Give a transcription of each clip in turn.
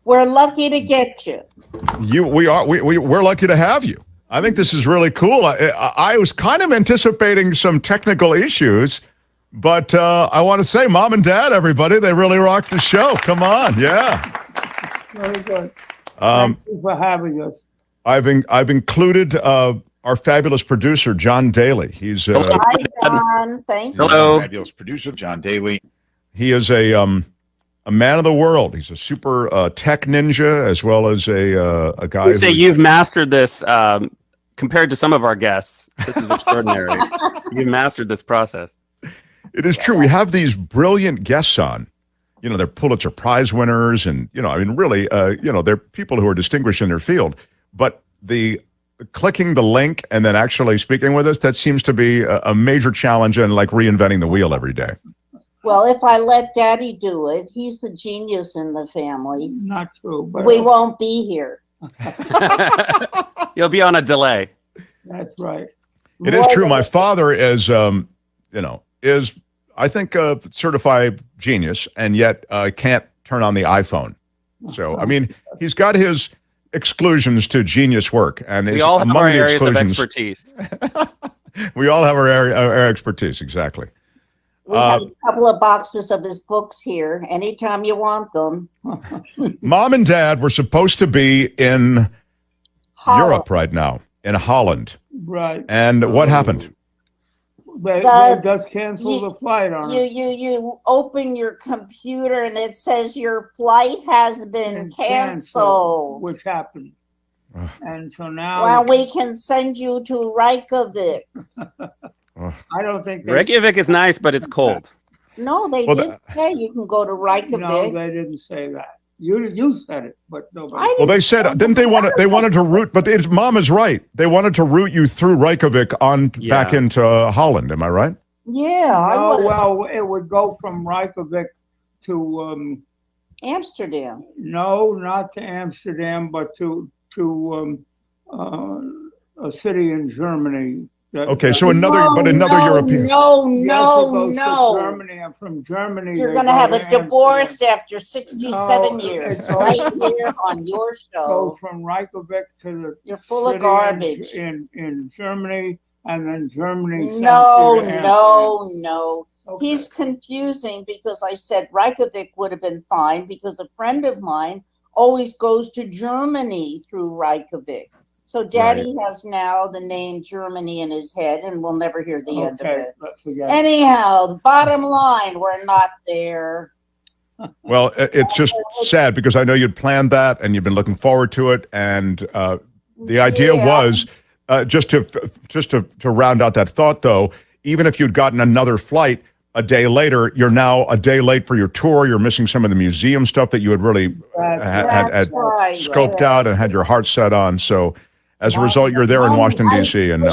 We're lucky to get you. We're lucky to have you. I think this is really cool. I was kind of anticipating some technical issues, but I want to say, Mom and Dad, everybody, they really rocked the show. Come on, yeah. Very good. Thank you for having us. I've included our fabulous producer, John Daly. He's Hi, John. Thank you. Hello, fabulous producer John Daly. He is a man of the world. He's a super tech ninja, as well as a guy. I'd say you've mastered this compared to some of our guests. This is extraordinary. You've mastered this process. It is true. We have these brilliant guests on. You know, they're Pulitzer Prize winners, and really, they're people who are distinguished in their field. But the clicking the link and then actually speaking with us, that seems to be a major challenge, and like reinventing the wheel every day. Well, if I let Daddy do it, he's the genius in the family. Not true, but We won't be here. You'll be on a delay. that's right. It is true. My father is, I think, a certified genius, and yet can't turn on the iPhone. So, I mean, he's got his exclusions to genius work, and We all have our areas of expertise. We all have our expertise, exactly. We have a couple of boxes of his books here. Anytime you want them. Mom and Dad were supposed to be in Europe right now, in Holland. Right. And what happened? They just canceled the flight on it. You open your computer and it says your flight has been canceled. Which happened. And so now... Well, we can send you to Reykjavik. I don't think... Reykjavik is nice, but it's cold. No, they did say you can go to Reykjavik. No, they didn't say that. You said it, but nobody... Well, they said, didn't they want to, they wanted to route, but Mom is right. They wanted to route you through Reykjavik back into Holland. Am I right? Yeah. No, well, it would go from Reykjavik to... Amsterdam. No, not to Amsterdam, but to a city in Germany. Okay, so another European. No. Germany, and from Germany, you're going to have a divorce after 67 years, right here on your show. Go from Reykjavik to the. You're full of garbage in Germany, and then Germany. No. Okay. He's confusing because I said Reykjavik would have been fine because a friend of mine always goes to Germany through Reykjavik. So Daddy has now the name Germany in his head, and we'll never hear the end of it. Anyhow, the bottom line, we're not there. Well, it's just sad because I know you'd planned that and you've been looking forward to it. And the idea was just to round out that thought, though, even if you'd gotten another flight a day later, you're now a day late for your tour. You're missing some of the museum stuff that you had really had scoped out and had your heart set on. So as a result, you're there in Washington, D.C. and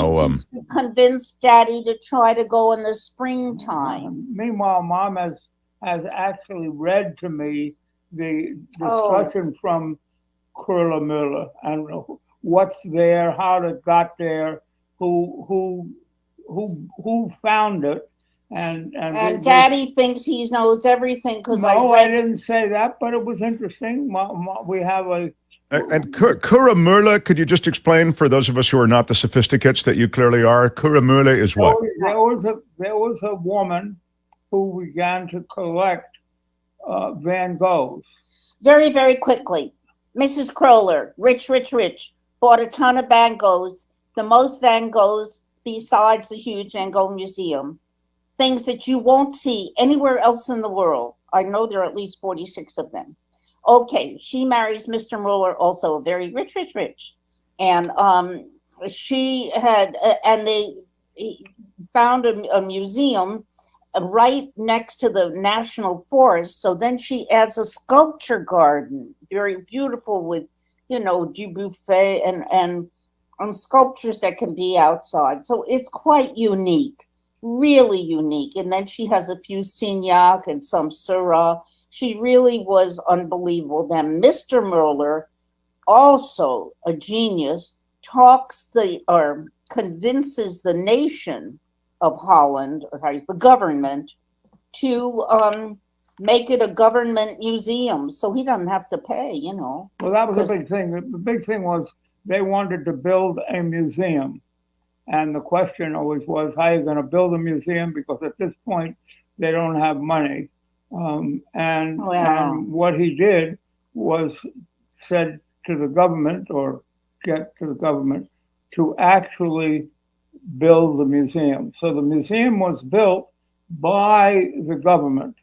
convinced Daddy to try to go in the springtime. Meanwhile, Mom has actually read to me the discussion from Kurla Miller and what's there, how it got there, who found it. And Daddy thinks he knows everything because I didn't say that, but it was interesting. We have a... And Kura Murla, could you just explain for those of us who are not the sophisticates that you clearly are? Kura Murla is what? There was a woman who began to collect Van Goghs. Very, very quickly. Mrs. Kroller, rich, bought a ton of Van Goghs, the most Van Goghs besides the huge Van Gogh Museum. Things that you won't see anywhere else in the world. I know there are at least 46 of them. Okay, she marries Mr. Mueller, also very rich. And she had, and they found a museum right next to the National Forest. So then she adds a sculpture garden, very beautiful with, Dubuffet and sculptures that can be outside. So it's quite unique. Really unique. And then she has a few Signac and some Syrah. She really was unbelievable. Then Mr. Mueller, also a genius, convinces the nation of Holland, or the government, to make it a government museum so he doesn't have to pay, you know. Well, that was a big thing. The big thing was they wanted to build a museum. And the question always was, how are you going to build a museum? Because at this point, they don't have money. And what he did was said to the government, or get to the government, to actually build the museum. So the museum was built by the government.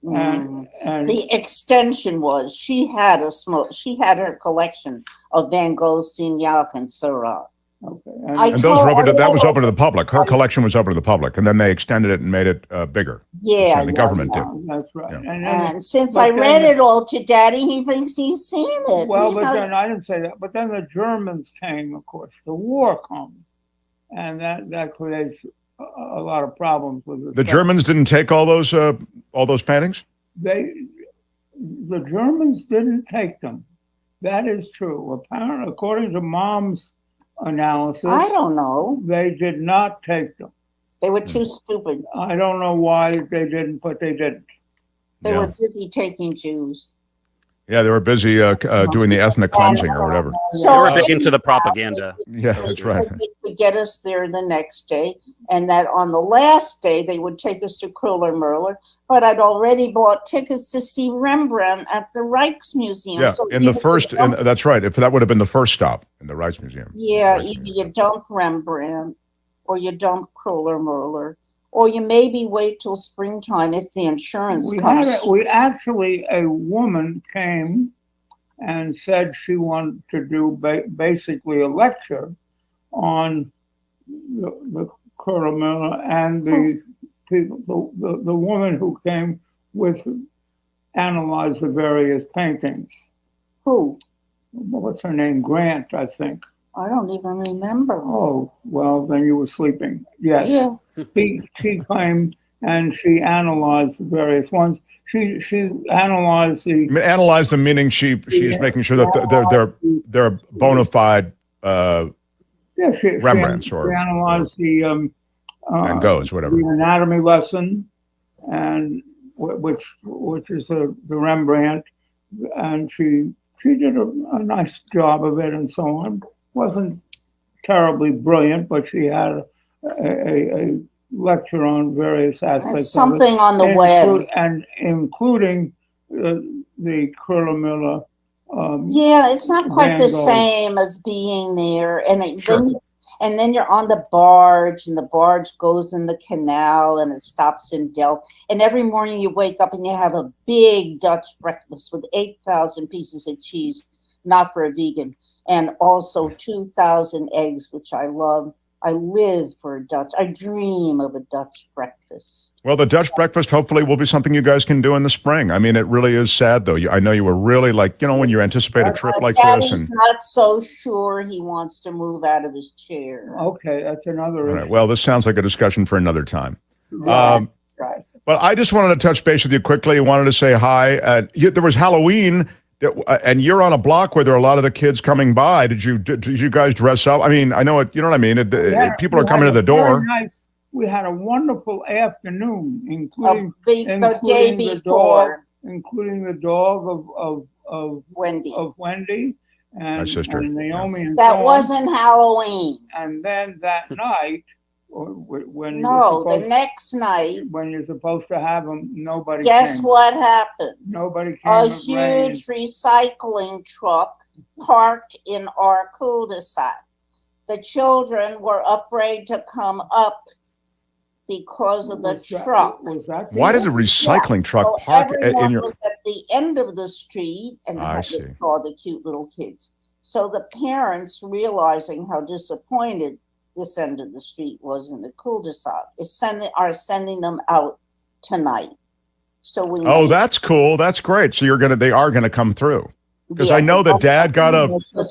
And the extension was she had her collection of Van Gogh's, Signac, and Seurat. Okay. And those were open that was open to the public. Her collection was open to the public, and then they extended it and made it bigger. Yeah, the government did. That's right. Yeah. And since I read it all to Daddy, he thinks he's seen it. Well, but then I didn't say that. But then the Germans came, of course. The war comes, and that creates a lot of problems with the Germans didn't take all those paintings. The Germans didn't take them. That is true. Apparently, according to Mom's analysis, I don't know. They did not take them. They were too stupid. I don't know why they didn't, but they didn't. They were busy taking Jews. Yeah, they were busy doing the ethnic cleansing or whatever. So they were big into the propaganda. Yeah, that's right. They would get us there the next day, and that on the last day they would take us to Kröller-Müller. But I'd already bought tickets to see Rembrandt at the Rijksmuseum. Yeah, so in the first, that's right. If that would have been the first stop in the Rijksmuseum. Yeah, either you dump Rembrandt, or you dump Kröller-Müller, or you maybe wait till springtime if the insurance comes. A woman came and said she wanted to do basically a lecture on the Kröller-Müller, and the woman who came with analyzed the various paintings. Who? What's her name? Grant, I think. I don't even remember. Oh, well, then you were sleeping. Yes. Yeah. She came and she analyzed the various ones. She analyzed the. Analyze them, meaning she's making sure that they're bona fide Rembrandts she analyzed the Van Goghs, whatever. The anatomy lesson, and which is the Rembrandt, and she did a nice job of it and so on. Wasn't terribly brilliant, but she had a lecture on various aspects. Something on the web, and including the Kröller-Müller. Yeah, it's not quite the same as being there, and then you're on the barge, and the barge goes in the canal, and it stops in Delft. And every morning you wake up and you have a big Dutch breakfast with 8,000 pieces of cheese, not for a vegan, and also 2,000 eggs, which I love. I live for a Dutch. I dream of a Dutch breakfast. Well, the Dutch breakfast hopefully will be something you guys can do in the spring. I mean, it really is sad, though. I know you were really when you anticipate a trip like this. He's not so sure he wants to move out of his chair. Okay, that's another issue. Right. Well, this sounds like a discussion for another time. Right. But I just wanted to touch base with you quickly. I wanted to say hi. There was Halloween. And you're on a block where there are a lot of the kids coming by. Did you guys dress up? I mean, I know it. You know what I mean. People are coming to the door. We had a wonderful afternoon, including the day before, including the dog of Wendy, and my sister, and Naomi. And that wasn't Halloween. And then that night, when the next night, when you're supposed to have them, nobody. Guess came. What happened? Nobody came. A huge recycling truck parked in our cul-de-sac. The children were afraid to come up because of the truck. Why did the recycling truck park in your? Was at the end of the street, and saw the cute little kids. So the parents, realizing how disappointed this end of the street was in the cul-de-sac, are sending them out tonight. So we. Oh, that's cool. That's great. So they are gonna come through. Because I know that Dad got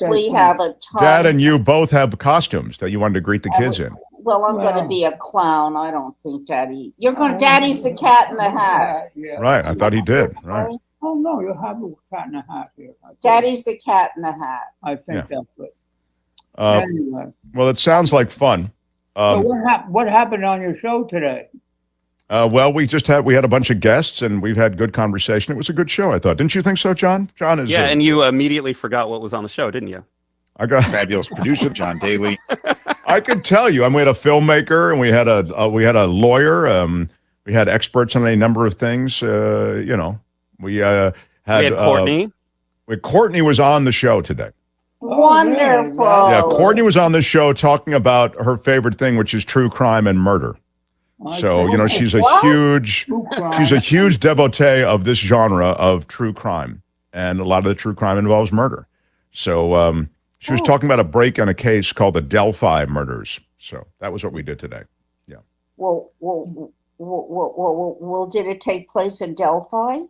we have a ton. Dad and you both have costumes that you wanted to greet the kids in. Well, I'm going to be a clown. I don't think Daddy. Daddy's the cat in the hat. Yeah. Right. I thought he did. Right. Oh no, you have a cat in the hat here. Daddy's the cat in the hat. I think that's it. Anyway. Well, it sounds like fun. So what happened on your show today? Well, we had a bunch of guests, and we've had good conversation. It was a good show, I thought. Didn't you think so, John? John is Yeah, and you immediately forgot what was on the show, didn't you? I got Fabulous producer John Daly. I could tell you. I mean, we had a filmmaker, and we had a lawyer. We had experts on a number of things. We had Courtney. Courtney was on the show today. Wonderful. Yeah, Courtney was on the show talking about her favorite thing, which is true crime and murder. So, she's a huge devotee of this genre of true crime, and a lot of the true crime involves murder. So she was talking about a break in a case called the Delphi murders. So that was what we did today. Yeah. Well, did it take place in Delphi?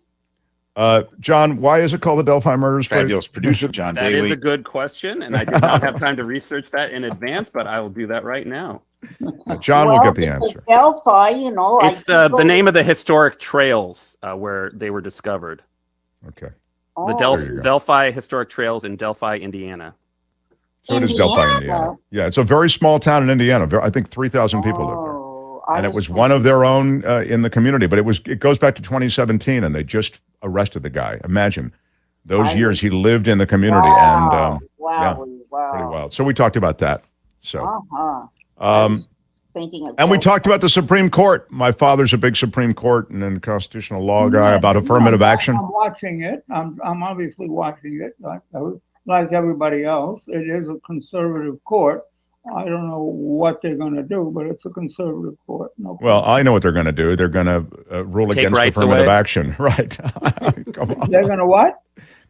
John, why is it called the Delphi murders? Fabulous producer John That Daly. is a good question, and I did not have time to research that in advance, but I will do that right now. John will get the answer. Delphi, It's the name of the historic trails where they were discovered. Okay. The Delphi Historic Trails in Delphi, Indiana. So it is Delphi, Indiana. Yeah, it's a very small town in Indiana. I think 3,000 people live there. And it was one of their own in the community, but it goes back to 2017, and they just arrested the guy. Imagine those years he lived in the community, and pretty wild. So we talked about that. So, thinking of and we talked about the Supreme Court. My father's a big Supreme Court and then constitutional law guy about affirmative action. I'm watching it. I'm obviously watching it like everybody else. It is a conservative court. I don't know what they're going to do, but it's a conservative court. Well, I know what they're going to do. They're going to rule against affirmative action. Right. Come on. They're going to what?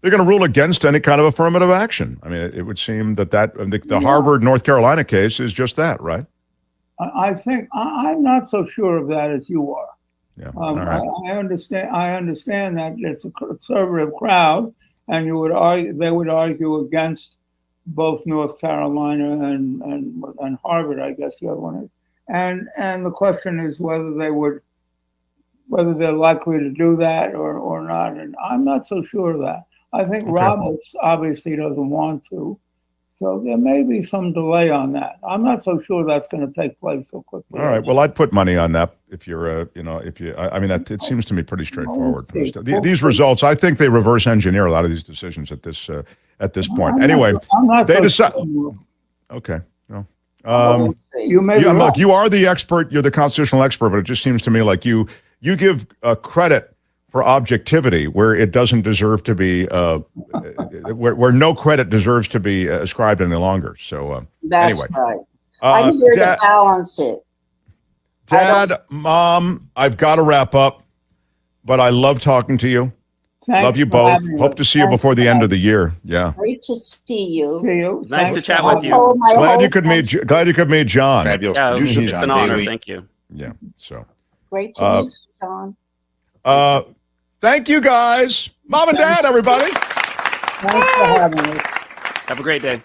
They're going to rule against any kind of affirmative action. I mean, it would seem that the Harvard, North Carolina case is just that, right? I think I'm not so sure of that as you are. Yeah. All right. I understand that it's a conservative crowd, and they would argue against both North Carolina and Harvard, I guess the other one is. And the question is whether they're likely to do that or not. And I'm not so sure of that. I think Roberts obviously doesn't want to. So there may be some delay on that. I'm not so sure that's going to take place so quickly. All right. Well, I'd put money on that if you're, it seems to me pretty straightforward. These results, I think they reverse engineer a lot of these decisions at this point. Anyway, they decide. Okay. No. Look, you are the expert. You're the constitutional expert, but it just seems to me like you give credit for objectivity where it doesn't deserve to be, where no credit deserves to be ascribed any longer. So anyway, right. I'm here to balance it. Dad, Mom, I've got to wrap up, but I love talking to you. Love you both. Hope to see you before the end of the year. Yeah. Great to see you. Nice to chat with you. Glad you could meet John. Fabulous Yeah, producer it's John an honor. Daly. Thank you. Yeah. So great to meet you, John. Thank you guys. Mom and Dad, everybody. Thanks for having us. Have a great day.